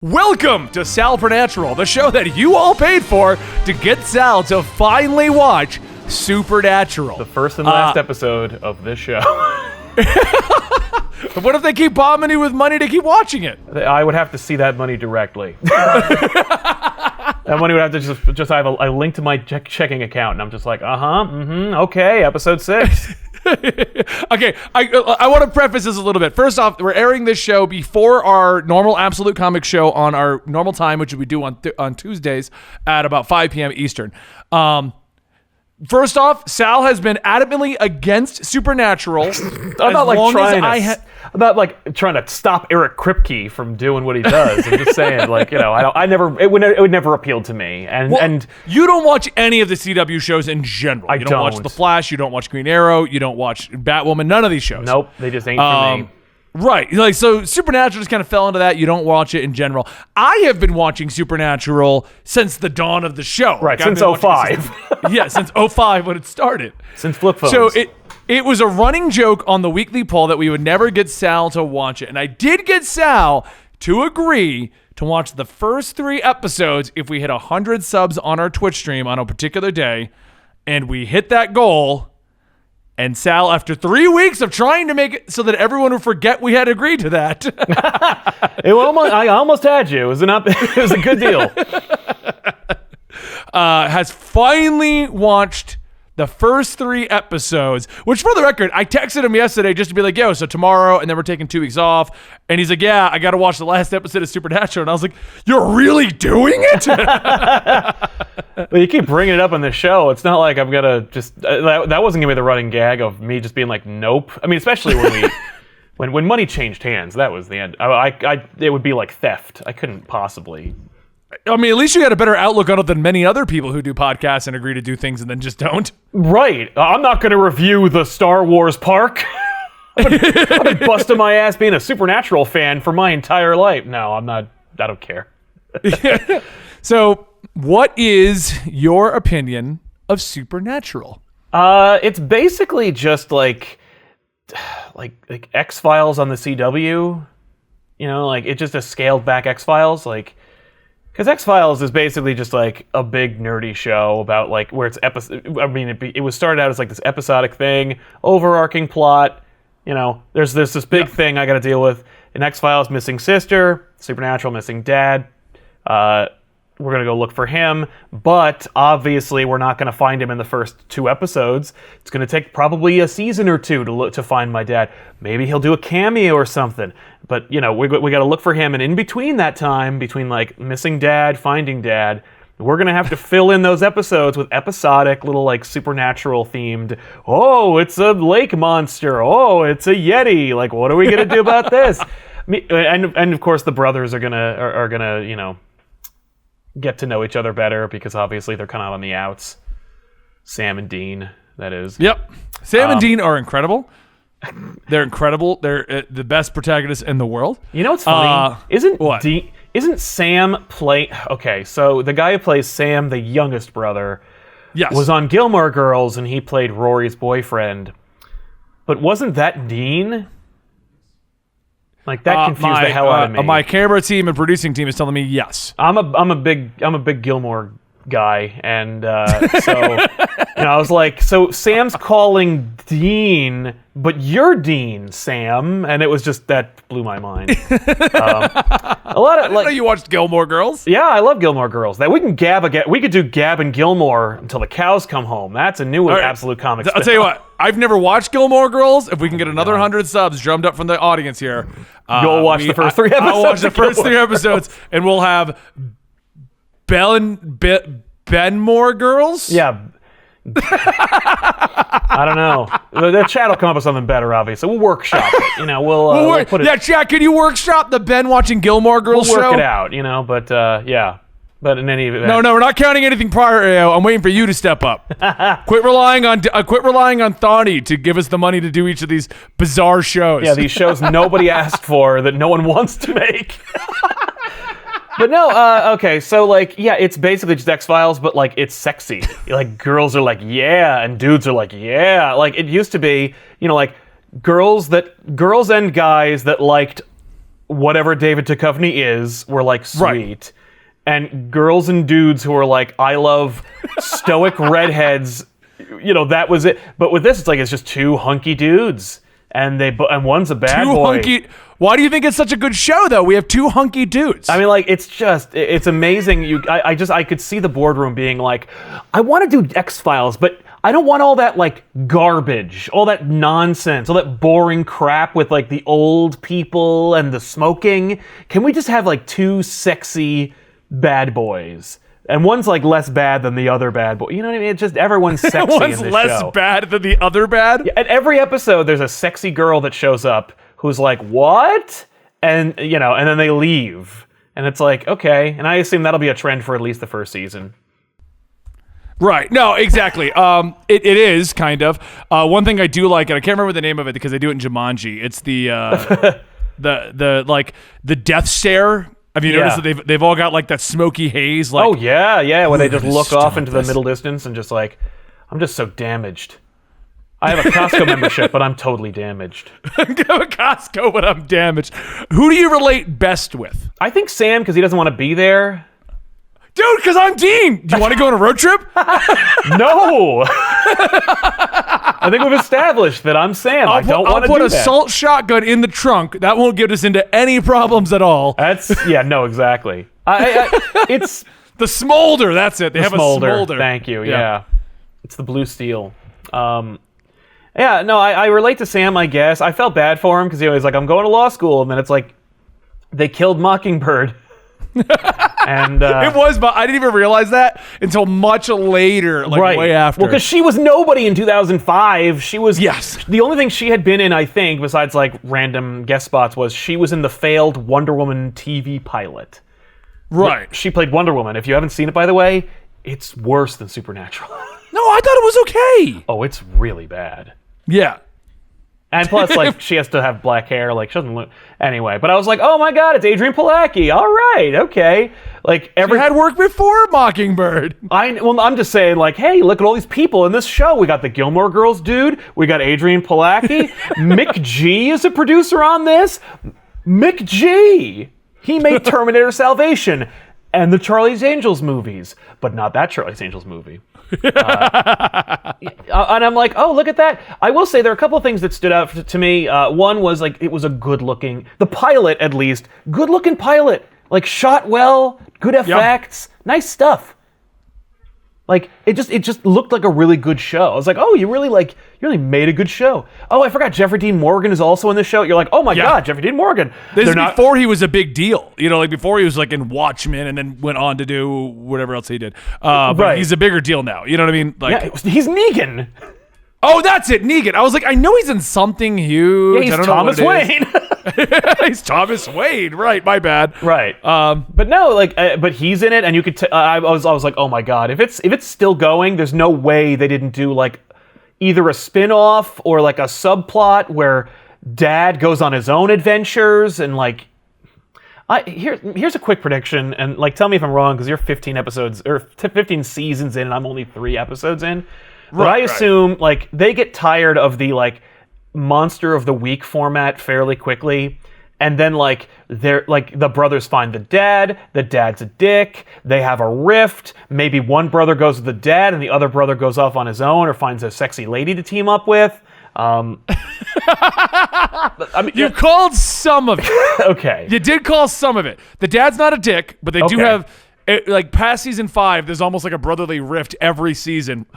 Welcome to Sal Supernatural, the show that you all paid for to get Sal to finally watch Supernatural. The first and last episode of this show. What if they keep bombing you with money to keep watching it? I would have to see that money directly. That money would have to just have a link to my checking account, and I'm just like, okay, episode 6. Okay, I want to preface this a little bit. First off, we're airing this show before our normal Absolute Comics show on our normal time, which we do on Tuesdays at about 5 p.m. Eastern. First off, Sal has been adamantly against Supernatural. I'm not trying to stop Eric Kripke from doing what he does. I'm just saying, it would never appeal to me. And you don't watch any of the CW shows in general. You don't watch The Flash. You don't watch Green Arrow. You don't watch Batwoman. None of these shows. Nope, they just ain't for me. Right. So Supernatural just kind of fell into that. You don't watch it in general. I have been watching Supernatural since the dawn of the show. Right, since 05. Since 05 when it started. Since flip phones. So it was a running joke on the weekly poll that we would never get Sal to watch it. And I did get Sal to agree to watch the first 3 episodes if we hit 100 subs on our Twitch stream on a particular day. And we hit that goal. And Sal, after 3 weeks of trying to make it so that everyone would forget we had agreed to that. I almost had you. It was a good deal. Has finally watched the first 3 episodes, which for the record, I texted him yesterday just to be like, yo, so tomorrow, and then we're taking 2 weeks off. And he's like, yeah, I got to watch the last episode of Supernatural. And I was like, you're really doing it? But you keep bringing it up on the show. It's not like I'm going to just... that wasn't going to be the running gag of me just being like, nope. I mean, especially when money changed hands, that was the end. It would be like theft. I couldn't possibly... I mean, at least you had a better outlook on it than many other people who do podcasts and agree to do things and then just don't. Right. I'm not going to review the Star Wars park. I've been busting my ass being a Supernatural fan for my entire life. No, I'm not. I don't care. So, what is your opinion of Supernatural? It's basically just like X-Files on the CW. You know, like it's just a scaled back X-Files, like. Because X-Files is basically just like a big nerdy show about like where it's it was started out as like this episodic thing, overarching plot. You know, there's this big thing I got to deal with. In X-Files, missing sister, Supernatural, missing dad. We're going to go look for him, but obviously we're not going to find him in the first 2 episodes. It's going to take probably a season or 2 to find my dad. Maybe he'll do a cameo or something. But, you know, we got to look for him, and in between that time, between like missing dad, finding dad, we're going to have to fill in those episodes with episodic little like Supernatural themed, oh, it's a lake monster. Oh, it's a Yeti. Like, what are we going to do about this? And of course the brothers are going to, you know, get to know each other better because obviously they're kind of on the outs. Sam and Dean, that is. Yep. Sam and Dean are incredible. They're incredible. They're the best protagonists in the world. You know what's funny? Isn't Sam Okay, so the guy who plays Sam, the youngest brother, yes, was on Gilmore Girls and he played Rory's boyfriend. But wasn't that Dean? Like that confused the hell out of me. My camera team and producing team is telling me yes. I'm a big Gilmore guy, and so you know, I was like, so Sam's calling Dean, but you're Dean, Sam, and it was just that blew my mind. A lot of like, I know you watched Gilmore Girls. Yeah, I love Gilmore Girls. That we can gab again. We could do Gab and Gilmore until the cows come home. That's a new Absolute Comics. I'll tell you what. I've never watched Gilmore Girls. If we can get another 100 subs drummed up from the audience here, you'll watch the first 3 episodes. I'll watch the first 3 episodes, and we'll have Benmore Girls. Yeah. I don't know. The chat will come up with something better, obviously. We'll workshop it. You know, we'll put it... Yeah, chat, can you workshop the Ben watching Gilmore Girls show? We'll work it out, you know, but yeah. But in any event... No, we're not counting anything prior, AO. I'm waiting for you to step up. Quit relying on Thani to give us the money to do each of these bizarre shows. Yeah, these shows nobody asked for that no one wants to make. But no, okay, so like, yeah, it's basically just X-Files, but like, it's sexy. Like, girls are like, yeah, and dudes are like, yeah. Like, it used to be, you know, like, girls and guys that liked whatever David Duchovny is were like sweet. Right. And girls and dudes who are like, I love stoic redheads, that was it. But with this, it's just two hunky dudes, and one's a bad boy. Why do you think it's such a good show, though? We have two hunky dudes. I mean, it's amazing. I could see the boardroom being like, I want to do X-Files, but I don't want all that garbage, all that nonsense, all that boring crap with the old people and the smoking. Can we just have two sexy bad boys? And one's less bad than the other bad boy. You know what I mean? It's just everyone's sexy in One's this less show. bad than the other bad? Yeah, at every episode, there's a sexy girl that shows up who's like, what? And, and then they leave. And it's okay. And I assume that'll be a trend for at least the first season. Right. No, exactly. It is kind of. One thing I do like, and I can't remember the name of it because they do it in Jumanji. It's the the death stare. Have you noticed that they've all got that smoky haze? Oh yeah, where they just look off into this. the middle distance and just I'm just so damaged. I have a Costco membership, but I'm totally damaged. I go to Costco, but I'm damaged. Who do you relate best with? I think Sam, because he doesn't want to be there. Dude, because I'm Dean. Do you want to go on a road trip? No. I think we've established that I'm Sam. I don't want to do that. I'll put a salt shotgun in the trunk. That won't get us into any problems at all. No, exactly. It's the smolder. That's it. They have a smolder. Thank you. Yeah. It's the blue steel. I relate to Sam, I guess. I felt bad for him because he was I'm going to law school, and then it's they killed Mockingbird. And it was, but I didn't even realize that until much later, way after. Well, because she was nobody in 2005. She was the only thing she had been in, I think, besides random guest spots, was she was in the failed Wonder Woman TV pilot. Right. She played Wonder Woman. If you haven't seen it, by the way, it's worse than Supernatural. No, I thought it was okay. Oh, it's really bad. Yeah. And plus, she has to have black hair. She doesn't look... Anyway, but I was oh my god, it's Adrienne Palacki. All right, okay. She had work before Mockingbird. I'm just saying, hey, look at all these people in this show. We got the Gilmore Girls dude. We got Adrienne Palacki. Mick G is a producer on this. Mick G! He made Terminator Salvation and the Charlie's Angels movies, but not that Charlie's Angels movie. And I'm oh, look at that. I will say there are a couple of things that stood out to me. One was it was a the pilot at least, good looking pilot, shot well, good effects, nice stuff. It just looked like a really good show. I was oh, you really made a good show. Oh, I forgot Jeffrey Dean Morgan is also in this show. You're oh my god, Jeffrey Dean Morgan. This is before he was a big deal. Before he was in Watchmen and then went on to do whatever else he did. But he's a bigger deal now. You know what I mean? He's Negan. Oh, that's it, Negan. I was I know he's in something huge. Yeah, he's Thomas Wayne. He's Thomas Wayne, right? My bad. Right. But no, but he's in it, and you could. I was oh my god, if it's still going, there's no way they didn't do either a spin-off or a subplot where Dad goes on his own adventures and here's a quick prediction, and tell me if I'm wrong because you're 15 episodes or 15 seasons in, and I'm only 3 episodes in. But I assume they get tired of the monster of the week format fairly quickly, and then they're the brothers find the dad's a dick, they have a rift, maybe one brother goes with the dad and the other brother goes off on his own or finds a sexy lady to team up with. You called some of it. Okay. You did call some of it. The dad's not a dick, but they do have past season 5, there's almost a brotherly rift every season.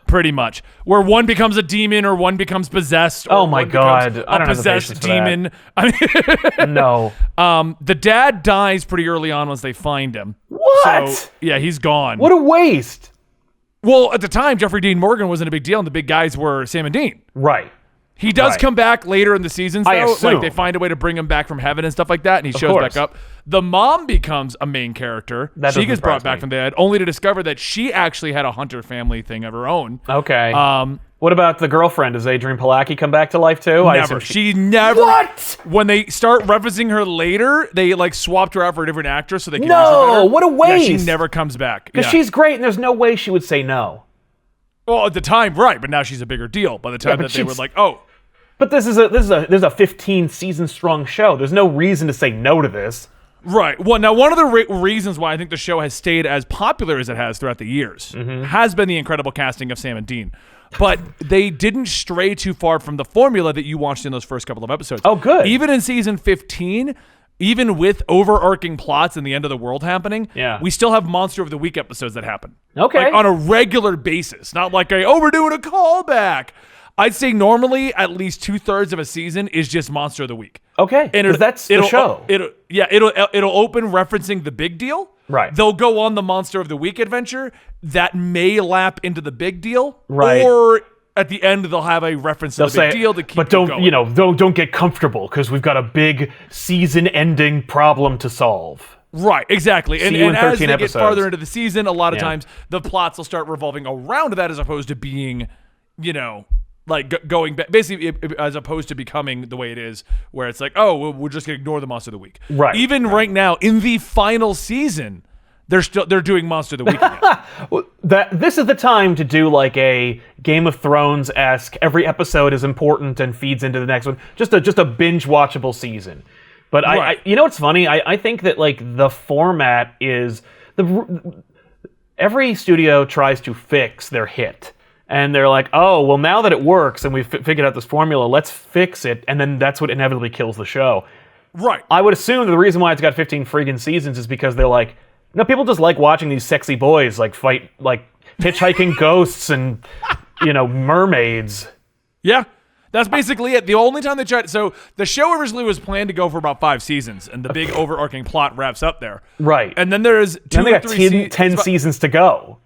Pretty much, where one becomes a demon or one becomes possessed. Or oh my god, a possessed demon. No. The dad dies pretty early on once they find him. What? So, yeah, he's gone. What a waste. Well, at the time, Jeffrey Dean Morgan wasn't a big deal, and the big guys were Sam and Dean. Right. He does come back later in the seasons, though. I assume. They find a way to bring him back from heaven and stuff like that, and he shows back up. The mom becomes a main character. She gets brought back from the dead, only to discover that she actually had a Hunter family thing of her own. Okay. What about the girlfriend? Does Adrienne Palacki come back to life too? Never. She never. What? When they start referencing her later, they swapped her out for a different actress so they can use her No, better. what a waste. Yeah, she never comes back. Because she's great, and there's no way she would say no. Well, at the time, right, but now she's a bigger deal. By the time that they were oh. But there's a 15 season strong show. There's no reason to say no to this. Right. Well, now one of the reasons why I think the show has stayed as popular as it has throughout the years has been the incredible casting of Sam and Dean. But they didn't stray too far from the formula that you watched in those first couple of episodes. Oh, good. Even in season 15, even with overarching plots and the end of the world happening, we still have Monster of the Week episodes that happen. Okay. Like on a regular basis. Not like we're doing a callback. I'd say normally at least 2/3 of a season is just Monster of the Week. Okay, and that's the show. It'll open referencing the big deal. Right. They'll go on the Monster of the Week adventure that may lap into the big deal. Right. Or at the end they'll have a reference to the big deal to keep but don't going. don't get comfortable because we've got a big season-ending problem to solve. Right, exactly. And as they episodes. get farther into the season, a lot of times the plots will start revolving around that as opposed to being, like going back, basically, as opposed to becoming the way it is, where it's like, oh, we're just gonna ignore the Monster of the Week. Right. Even right now in the final season, they're doing Monster of the Week again. This is the time to do like a Game of Thrones-esque. Every episode is important and feeds into the next one. Just a binge watchable season. But Right. I what's funny? I think that like the format is every studio tries to fix their hit. And they're like, oh, well, now that it works and we've figured out this formula, let's fix it. And then that's what inevitably kills the show. Right. I would assume that the reason why it's got 15 friggin' seasons is because they're like, no, people just like watching these sexy boys like fight, like hitchhiking ghosts and, mermaids. Yeah. That's basically it. The only time they tried... So the show originally was planned to go for about 5 seasons, and the big overarching plot wraps up there. Right. And then there's 2 Then or they 3 got 10 seasons to go.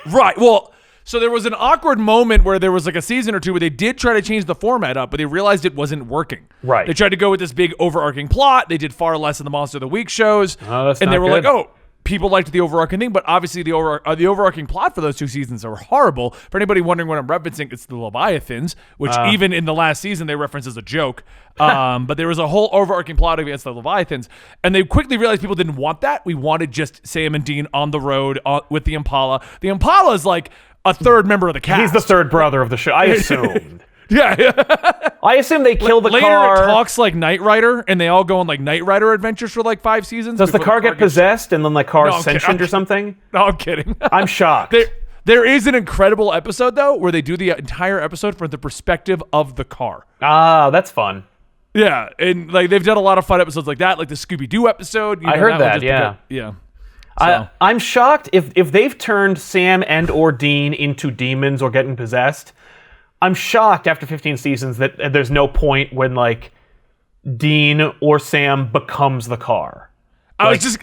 Right. Well... So there was an awkward moment where there was like a season or two where they did try to change the format up, but they realized it wasn't working. Right. They tried to go with this big overarching plot. They did far less in the Monster of the Week shows. Oh, that's and not they were good. like, oh, people liked the overarching thing, but obviously the overarching plot for those 2 seasons are horrible. For anybody wondering what I'm referencing, it's the Leviathans, which even in the last season they reference as a joke. But there was a whole overarching plot against the Leviathans, and they quickly realized people didn't want that. We wanted just Sam and Dean on the road with the Impala. The Impala is like a third member of the cast. He's the third brother of the show, I assumed. Yeah. I assume they kill the Later car. it talks like Knight Rider, and they all go on like Knight Rider adventures for like 5 seasons. Does the before car get possessed and then the car's sentient or something? No, I'm kidding. I'm shocked. There is an incredible episode though where they do the entire episode from the perspective of the car. Ah, that's fun. Yeah, and like they've done a lot of fun episodes like that, like the Scooby-Doo episode. I heard one that, just yeah. yeah. So. I'm shocked if they've turned Sam and or Dean into demons or getting possessed. I'm shocked after 15 seasons that there's no point when like Dean or Sam becomes the car.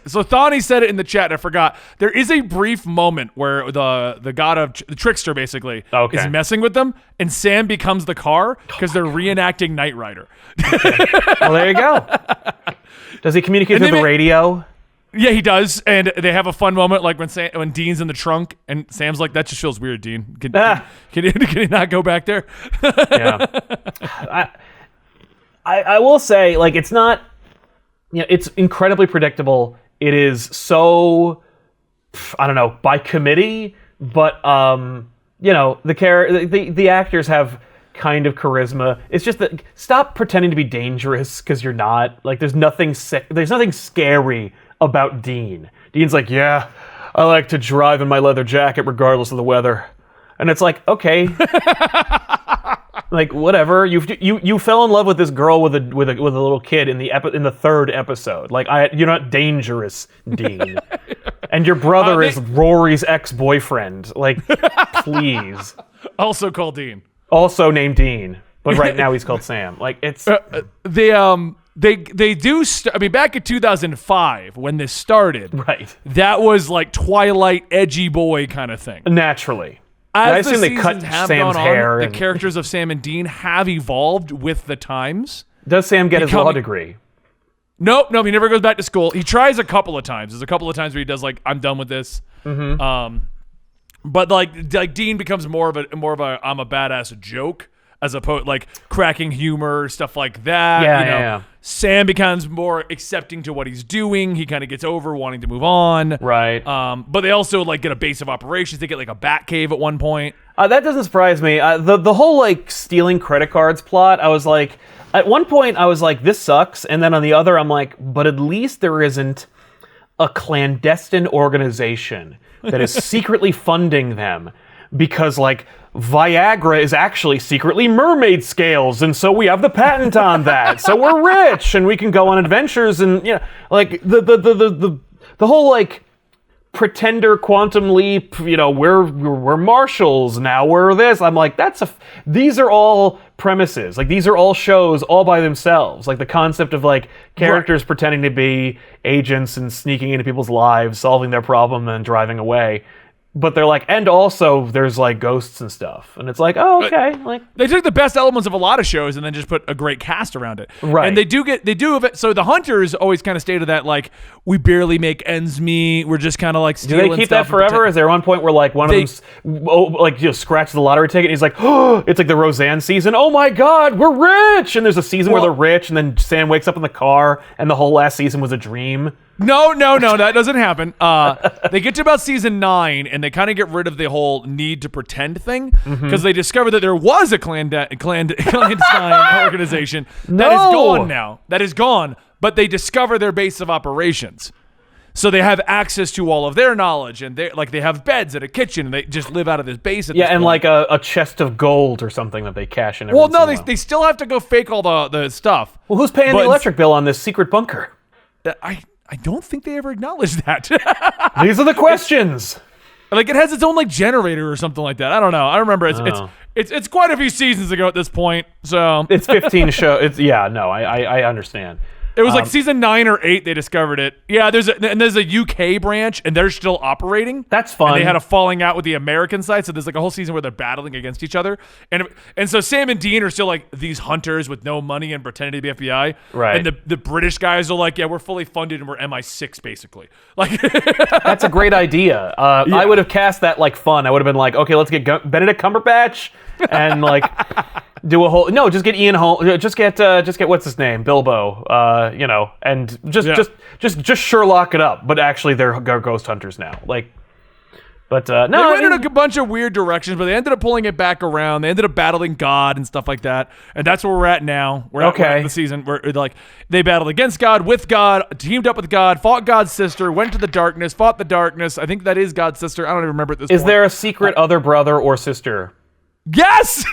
So Thani said it in the chat and I forgot. There is a brief moment where the god of the trickster basically is messing with them and Sam becomes the car because they're reenacting Knight Rider. Well, there you go. Does he communicate through the radio? Yeah, he does, and they have a fun moment like when Dean's in the trunk, and Sam's like, "That just feels weird, Dean. Can you not go back there?" Yeah, I will say, like, it's not, it's incredibly predictable. It is so, I don't know, by committee, but the actors have kind of charisma. It's just that stop pretending to be dangerous because you're not. Like, there's nothing scary about Dean. Dean's like, yeah, I like to drive in my leather jacket regardless of the weather. And it's like, okay. Like, whatever. You fell in love with this girl with a little kid in the 3rd episode. Like, you're not dangerous, Dean. And your brother is Rory's ex-boyfriend. Like, please. Also called Dean. Also named Dean, but right now he's called Sam. Like, it's They do. I mean, back in 2005 when this started, right. That was like Twilight edgy boy kind of thing. Naturally, as I assume they cut Sam's hair. The characters of Sam and Dean have evolved with the times. Does Sam get his law degree? Nope, he never goes back to school. He tries a couple of times. There's a couple of times where he does like, I'm done with this. Mm-hmm. But like Dean becomes more of a I'm a badass joke as opposed like cracking humor, stuff like that. Yeah, you know, yeah. Sam becomes more accepting to what he's doing. He kind of gets over wanting to move on. Right. But they also like get a base of operations. They get like a bat cave at one point. That doesn't surprise me. The whole like stealing credit cards plot, I was like, at one point I was like, this sucks, and then on the other I'm like, but at least there isn't a clandestine organization that is secretly funding them because like Viagra is actually secretly mermaid scales, and so we have the patent on that, so we're rich and we can go on adventures, and like the whole like pretender quantum leap, we're marshals now, we're this. I'm like, these are all premises, like these are all shows all by themselves, like the concept of like characters pretending to be agents and sneaking into people's lives, solving their problem and driving away. But they're like, and also there's like ghosts and stuff, and it's like, oh, okay, like they took the best elements of a lot of shows and then just put a great cast around it. Right. And they do have it. So the Hunters always kind of stated that like we barely make ends meet. We're just kind of like do stealing. they keep stuff that forever? Is there one point where like one of them scratches the lottery ticket and he's like, oh, it's like the Roseanne season, oh my god, we're rich, and there's a season where they're rich, and then Sam wakes up in the car and the whole last season was a dream? No, that doesn't happen. They get to about season 9, and they kind of get rid of the whole need to pretend thing because they discover that there was a clandestine organization that is gone now. That is gone, but they discover their base of operations. So they have access to all of their knowledge, and they have beds and a kitchen, and they just live out of this base. At this and point. like a chest of gold or something that they cash in. Well, no, they still have to go fake all the stuff. Well, who's paying the electric bill on this secret bunker? I don't think they ever acknowledged that. These are the questions. Like it has its own like generator or something like that. I don't know. I remember it's quite a few seasons ago at this point. So it's 15 shows. I understand. It was like season 9 or 8 they discovered it. Yeah, there's a UK branch and they're still operating. That's fun. And they had a falling out with the American side, so there's like a whole season where they're battling against each other. And so Sam and Dean are still like these hunters with no money and pretending to be FBI. Right. And the British guys are like, yeah, we're fully funded and we're MI6 basically. Like that's a great idea. I would have cast that like fun. I would have been like, okay, let's get Benedict Cumberbatch and like do a whole just get Ian Holm, just get what's his name, Bilbo, and just Sherlock it up, but actually they're ghost hunters now, like. But no, they went in a bunch of weird directions, but they ended up pulling it back around. They ended up battling God and stuff like that, and that's where we're at now. We're at the season where like they battled against God, with God, teamed up with God, fought God's sister, went to the darkness, fought the darkness. I think that is God's sister. I don't even remember at this point. Is there a secret other brother or sister? Yes!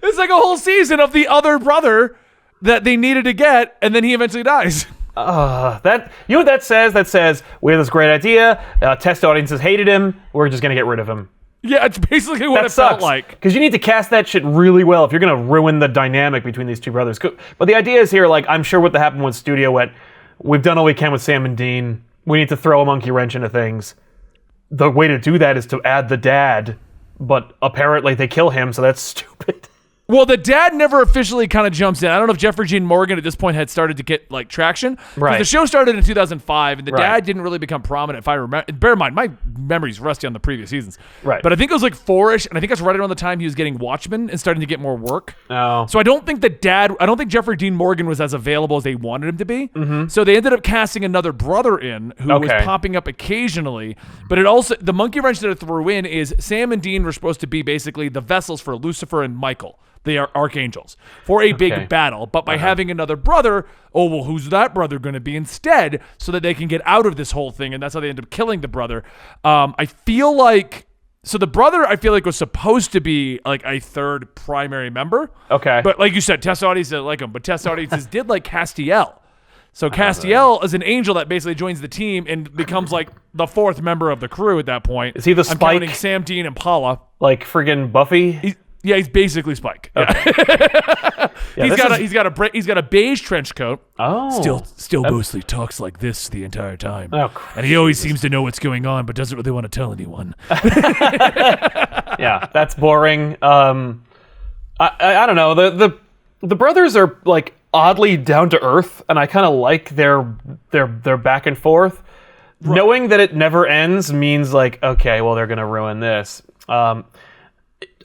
It's like a whole season of the other brother that they needed to get, and then he eventually dies. That you know what that says? That says we have this great idea. Test audiences hated him. We're just gonna get rid of him. Yeah, it's basically what that it sucks, felt like. Because you need to cast that shit really well if you're gonna ruin the dynamic between these two brothers. But the idea is here, like I'm sure what happened with Studio went, we've done all we can with Sam and Dean. We need to throw a monkey wrench into things. The way to do that is to add the dad, but apparently they kill him, so that's stupid. Well, the dad never officially kind of jumps in. I don't know if Jeffrey Dean Morgan at this point had started to get like traction. Right. The show started in 2005, and the dad didn't really become prominent. If I remember, bear in mind, my memory's rusty on the previous seasons. Right. But I think it was like 4-ish, and I think that's right around the time he was getting Watchmen and starting to get more work. Oh. So I don't think Jeffrey Dean Morgan was as available as they wanted him to be. Mm-hmm. So they ended up casting another brother in who was popping up occasionally. But it also, the monkey wrench that it threw in is Sam and Dean were supposed to be basically the vessels for Lucifer and Michael. They are archangels for a big battle, but by having another brother, who's that brother going to be instead, so that they can get out of this whole thing, and that's how they end up killing the brother. I feel like the brother was supposed to be like a third primary member. Okay, but like you said, test audiences didn't like him, but test audiences did like Castiel. So Castiel is an angel that basically joins the team and becomes like the fourth member of the crew at that point. Is he the Spike? I'm counting Sam, Dean, and Paula. Like friggin' Buffy? He's basically Spike. Okay. He's got a beige trench coat. Oh, still mostly talks like this the entire time. Oh, and he always seems to know what's going on, but doesn't really want to tell anyone. Yeah, that's boring. I don't know. The brothers are like oddly down to earth, and I kind of like their back and forth. Right. Knowing that it never ends means like, okay, well they're gonna ruin this.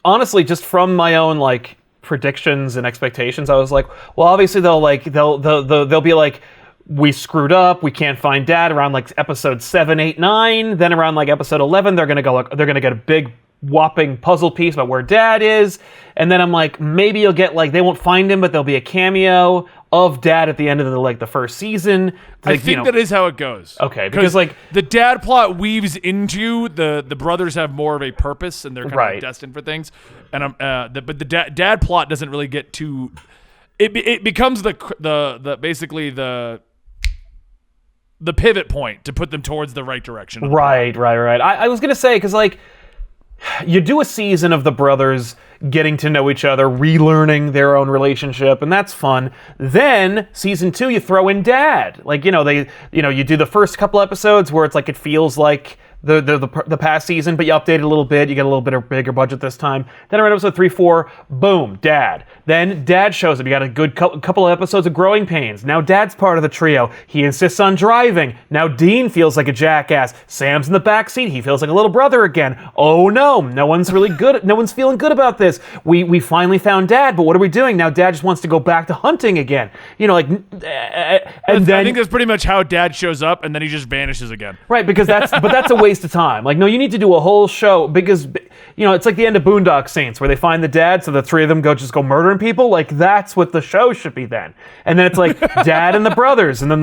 honestly, just from my own like predictions and expectations, I was like, well, obviously they'll be like, we screwed up, we can't find Dad around like episode 7, 8, 9. Then around like episode 11, they're gonna get a big whopping puzzle piece about where Dad is. And then I'm like, maybe you'll get like, they won't find him, but there'll be a cameo of Dad at the end of the first season. I think that is how it goes. Okay, because like the dad plot weaves into the brothers have more of a purpose and they're kind of destined for things, and but the dad plot doesn't really get too. It becomes the basically the pivot point to put them towards the right direction. Right. I was gonna say because like you do a season of the brothers getting to know each other, relearning their own relationship, and that's fun. Then season 2, you throw in Dad. Like you do the first couple episodes where it's like it feels like the past season, but you update it a little bit. You get a little bit of bigger budget this time. Then around episode 3, 4, boom, Dad. Then Dad shows up. You got a good couple of episodes of Growing Pains. Now Dad's part of the trio. He insists on driving. Now Dean feels like a jackass. Sam's in the back seat. He feels like a little brother again. Oh no one's really good. No one's feeling good about this. We finally found Dad, but what are we doing now? Dad just wants to go back to hunting again. And then I think that's pretty much how Dad shows up, and then he just vanishes again. Right, because that's a waste of time. Like, no, you need to do a whole show because, it's like the end of Boondock Saints where they find the dad, so the three of them go murdering people. Like, that's what the show should be then. And then it's like Dad and the brothers, and then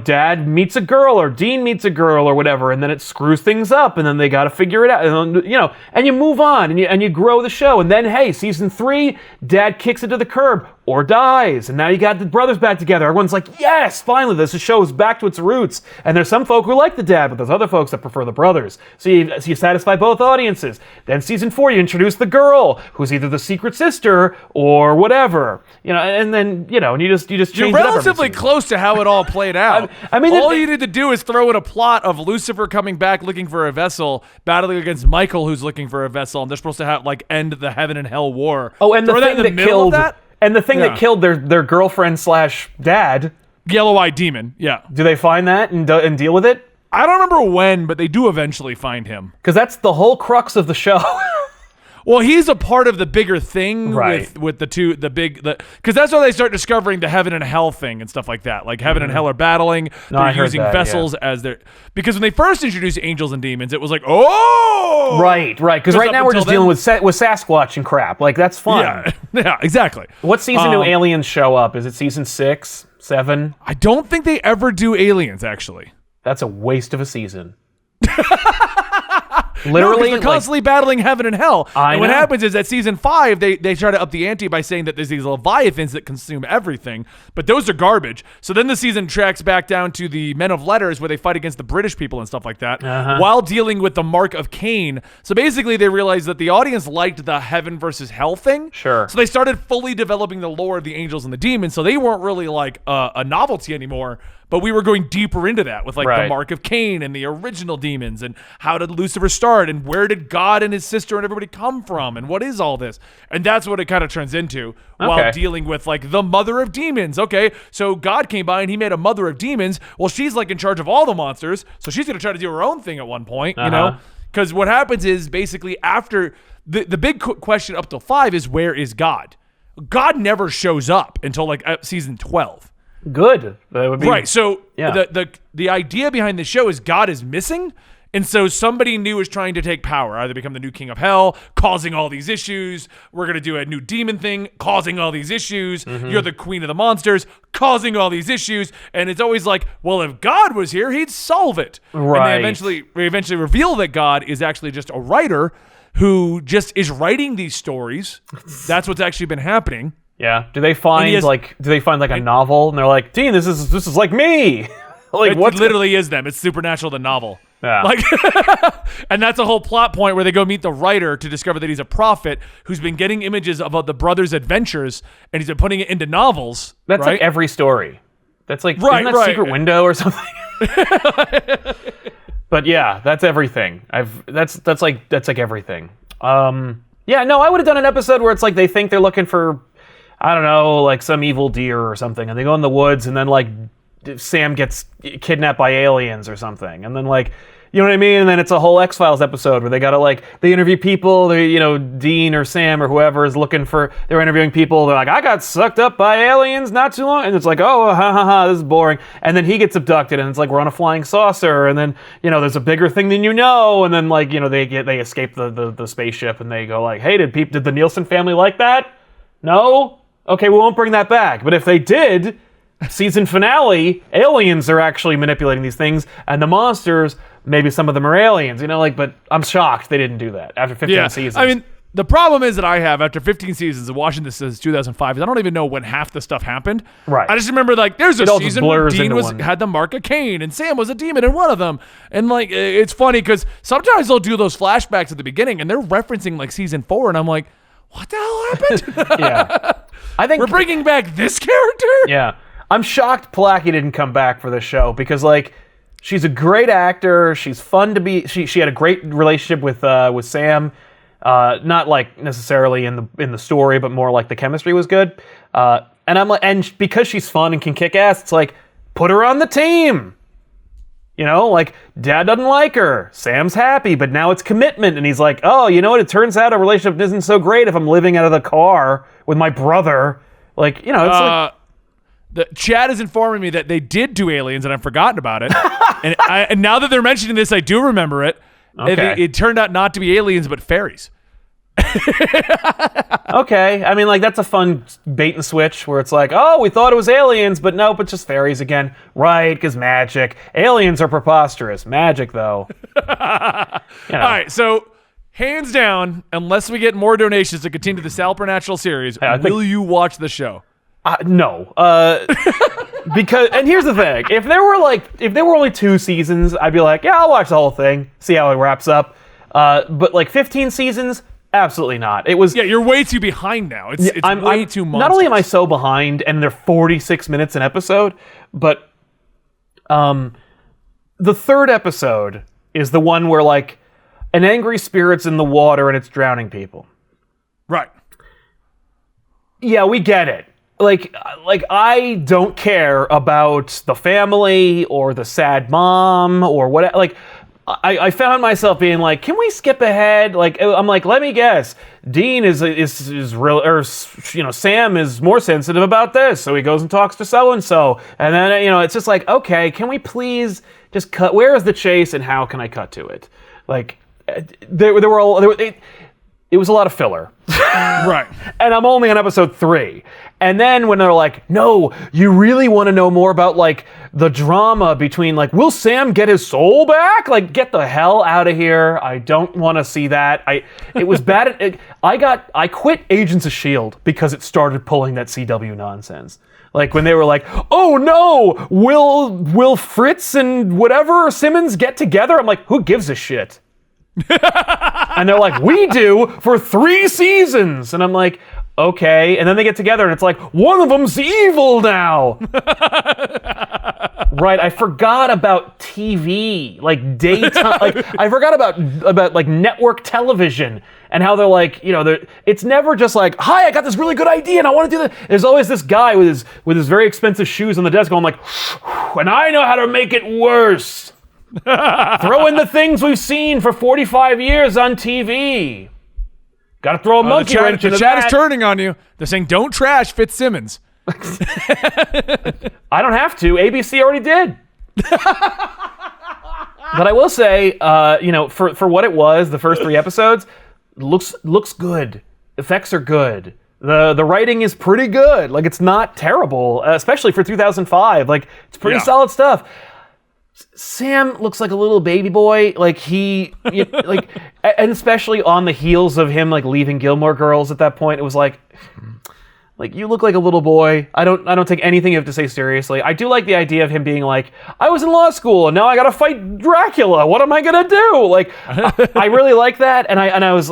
Dad meets a girl or Dean meets a girl or whatever, and then it screws things up, and then they got to figure it out, and you move on and you grow the show, and then hey, season 3, Dad kicks it to the curb or dies, and now you got the brothers back together. Everyone's like, yes, finally, this show is back to its roots. And there's some folk who like the dad, but there's other folks that prefer the brothers. So you satisfy both audiences. Then season 4, you introduce the girl, who's either the secret sister or whatever. And then and you just change You're it up relatively close to how it all played out. I mean, all you need to do is throw in a plot of Lucifer coming back looking for a vessel, battling against Michael, who's looking for a vessel, and they're supposed to have end the heaven and hell war. Oh, and throw the thing that in the that middle killed of that. And the thing that killed their girlfriend / dad. Yellow-eyed demon, yeah. Do they find that and deal with it? I don't remember when, but they do eventually find him. Because that's the whole crux of the show. Well, he's a part of the bigger thing right. with because that's why they start discovering the heaven and hell thing and stuff like that. Like heaven and hell are battling. They're using vessels as their because when they first introduced angels and demons, it was like, oh, right. Because right now we're just dealing with Sasquatch and crap. Like that's fun. Yeah, exactly. What season do aliens show up? Is it season 6, 7? I don't think they ever do aliens. Actually, that's a waste of a season. Literally, they're constantly battling heaven and hell. And what happens is at season 5, they try to up the ante by saying that there's these leviathans that consume everything, but those are garbage. So then the season tracks back down to the Men of Letters, where they fight against the British people and stuff like that, while dealing with the Mark of Cain. So basically, they realized that the audience liked the heaven versus hell thing. Sure. So they started fully developing the lore of the angels and the demons. So they weren't really like a novelty anymore. But we were going deeper into that with the Mark of Cain and the original demons and how did Lucifer start and where did God and his sister and everybody come from and what is all this? And that's what it kind of turns into while dealing with the mother of demons. Okay, so God came by and he made a mother of demons. Well, she's in charge of all the monsters, so she's going to try to do her own thing at one point, Because what happens is basically after the big question up till 5 is where is God? God never shows up until season 12. Good. That would be right. So the idea behind the show is God is missing, and so somebody new is trying to take power, either become the new king of hell, causing all these issues. We're gonna do a new demon thing, causing all these issues. You're the queen of the monsters, causing all these issues, and it's always like, well, if God was here, he'd solve it. Right. And we eventually reveal that God is actually just a writer who just is writing these stories. That's what's actually been happening. Yeah. Do they find a novel and they're like, Dean, this is like me? It literally is them. It's Supernatural the novel. Yeah. And that's a whole plot point where they go meet the writer to discover that he's a prophet who's been getting images of the brothers' adventures and he's been putting it into novels. That's right? like every story. That's like isn't that Secret Window or something? But yeah, that's everything. That's like everything. Yeah, no, I would have done an episode where it's like they think they're looking for, I don't know, some evil deer or something, and they go in the woods, and then Sam gets kidnapped by aliens or something, and then like. You know what I mean? And then it's a whole X-Files episode where they gotta like, they interview people, Dean or Sam or whoever is they're interviewing people, they're like, I got sucked up by aliens not too long, and it's like, oh, ha ha ha, this is boring. And then he gets abducted and it's like, we're on a flying saucer, and then, there's a bigger thing than and then like, they escape the spaceship and they go like, hey, did the Nielsen family like that? No? Okay, we won't bring that back. But if they did, season finale, aliens are actually manipulating these things, and the monsters, maybe some of them are aliens, but I'm shocked they didn't do that after 15 seasons. I mean, the problem is that I have, after 15 seasons of watching this since 2005, is I don't even know when half the stuff happened. Right. I just remember, like, there's a season where Dean one. had the mark of Cain, and Sam was a demon in one of them. And, like, it's funny because sometimes they'll do those flashbacks at the beginning, and they're referencing, like, season 4, and I'm like, what the hell happened? Yeah. I think we're bringing back this character? Yeah. I'm shocked Palaki didn't come back for this show because, like, she's a great actor. She's fun to be. She had a great relationship with Sam. Not like necessarily in the story, but more like the chemistry was good. And I'm like, and because she's fun and can kick ass, it's like, put her on the team. Like, Dad doesn't like her. Sam's happy, but now it's commitment. And he's like, oh, you know what? It turns out a relationship isn't so great if I'm living out of the car with my brother. Like, it's like. Chad is informing me that they did do aliens, and I've forgotten about it. and now that they're mentioning this, I do remember it. Okay. It turned out not to be aliens, but fairies. Okay. I mean, like, that's a fun bait and switch where it's like, oh, we thought it was aliens, but nope, it's just fairies again. Right, because magic. Aliens are preposterous. Magic, though. All right, so hands down, unless we get more donations to continue the Supernatural series, will you watch the show? No. Because, and here's the thing, if there were only 2 seasons, I'd be like, yeah, I'll watch the whole thing, see how it wraps up. But like 15 seasons, absolutely not. It was. Yeah, you're way too behind now. It's way too monstrous. Not only am I so behind, and they're 46 minutes an episode, but the 3rd episode is the one where like an angry spirit's in the water and it's drowning people. Right. Yeah, we get it. Like I don't care about the family or the sad mom or what. Like, I found myself being like, can we skip ahead? Like, I'm like, let me guess. Dean is real, or Sam is more sensitive about this, so he goes and talks to so and so, and then it's just like, okay, can we please just cut? Where is the chase, and how can I cut to it? Like, it was a lot of filler. Right. And I'm only on episode 3. And then when they're like, no, you really want to know more about like the drama between like, will Sam get his soul back? Like, get the hell out of here. I don't want to see that. It was bad. I quit Agents of S.H.I.E.L.D. because it started pulling that CW nonsense. Like when they were like, oh no, will Fritz and whatever Simmons get together? I'm like, who gives a shit? And they're like, we do for 3 seasons. And I'm like, okay. And then they get together and it's like, one of them's evil now. Right. I forgot about TV, like daytime. Like I forgot about like network television and how they're like, it's never just like, hi, I got this really good idea and I want to do that. There's always this guy with his very expensive shoes on the desk going like, and I know how to make it worse. Throw in the things we've seen for 45 years on TV. Got to throw a monkey wrench into that. The chat is turning on you. They're saying, don't trash Fitzsimmons. I don't have to. ABC already did. But I will say, for what it was, the first 3 episodes, looks good. Effects are good. The writing is pretty good. Like, it's not terrible, especially for 2005. Like, it's pretty solid stuff. Sam looks like a little baby boy, like and especially on the heels of him like leaving Gilmore Girls at that point, it was like you look like a little boy. I don't take anything you have to say seriously. I do like the idea of him being like, I was in law school and now I gotta fight Dracula. What am I gonna do? Like, I really like that, and I was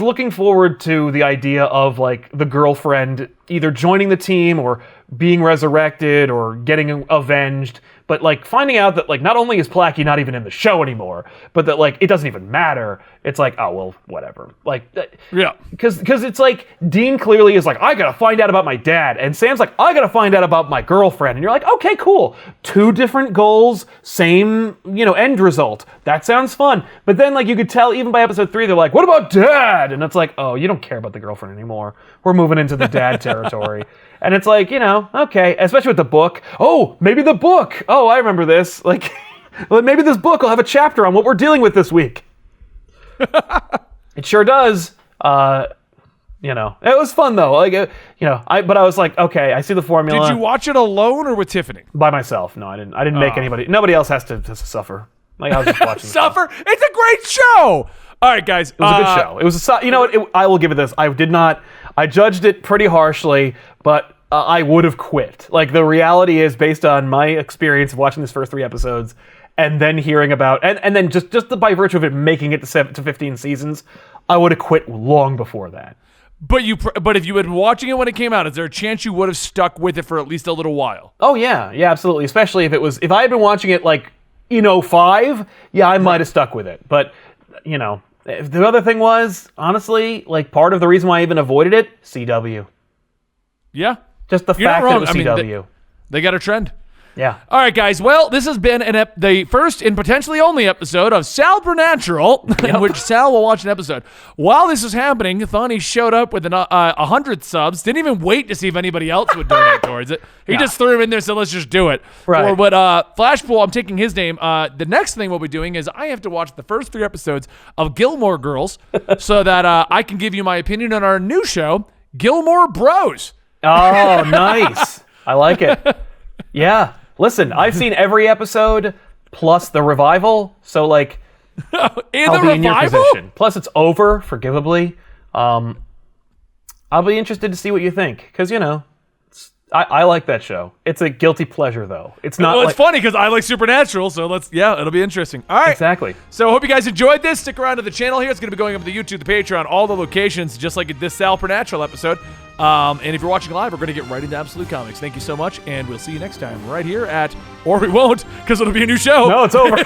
looking forward to the idea of like the girlfriend either joining the team or being resurrected or getting avenged, but like finding out that like not only is Placky not even in the show anymore, but that like it doesn't even matter. It's like, oh well, whatever. Like, Yeah. because it's like Dean clearly is like, I gotta find out about my dad, and Sam's like, I gotta find out about my girlfriend, and you're like, okay, cool. 2 different goals, same end result. That sounds fun. But then like you could tell even by episode 3, they're like, what about dad? And it's like, oh, you don't care about the girlfriend anymore. We're moving into the dad territory. And it's like, okay, especially with the book. Oh, maybe the book. Oh, I remember this. Like, well, maybe this book will have a chapter on what we're dealing with this week. It sure does. It was fun though. Like, but I was like, okay, I see the formula. Did you watch it alone or with Tiffany? By myself? No, I didn't. I didn't make anybody. Nobody else has to suffer. Like I was just watching. Suffer? It's a great show. All right, guys. It was a good show. It was I will give it this. I judged it pretty harshly, but I would have quit. Like the reality is, based on my experience of watching these first 3 episodes, and then hearing about, and then just by virtue of it making it to 15 seasons, I would have quit long before that. But if you had been watching it when it came out, is there a chance you would have stuck with it for at least a little while? Oh yeah, absolutely. Especially if I had been watching it like 5, yeah, I might have stuck with it. But the other thing was, honestly, like part of the reason why I even avoided it, CW. Yeah. Just the You're not fact that wrong. it was CW. They got a trend. Yeah. All right, guys. Well, this has been the first and potentially only episode of Sal Supernatural, in which Sal will watch an episode. While this was happening, Thani showed up with 100 subs. Didn't even wait to see if anybody else would donate towards it. He just threw him in there, so let's just do it. Right. But Flashpool, I'm taking his name. The next thing we'll be doing is I have to watch the first 3 episodes of Gilmore Girls so that I can give you my opinion on our new show, Gilmore Bros. Oh, nice. I like it. Yeah. Listen, I've seen every episode plus the revival, so like And I'll the be in your revival? position. Plus it's over, forgivably. I'll be interested to see what you think, because I like that show. It's a guilty pleasure, though. It's not. Well, it's funny because I like Supernatural, so it'll be interesting. All right. Exactly. So I hope you guys enjoyed this. Stick around to the channel here. It's going to be going up to the YouTube, the Patreon, all the locations, just like this Sal Supernatural episode. And if you're watching live, we're going to get right into Absolute Comics. Thank you so much, and we'll see you next time right here or we won't, because it'll be a new show. No, it's over.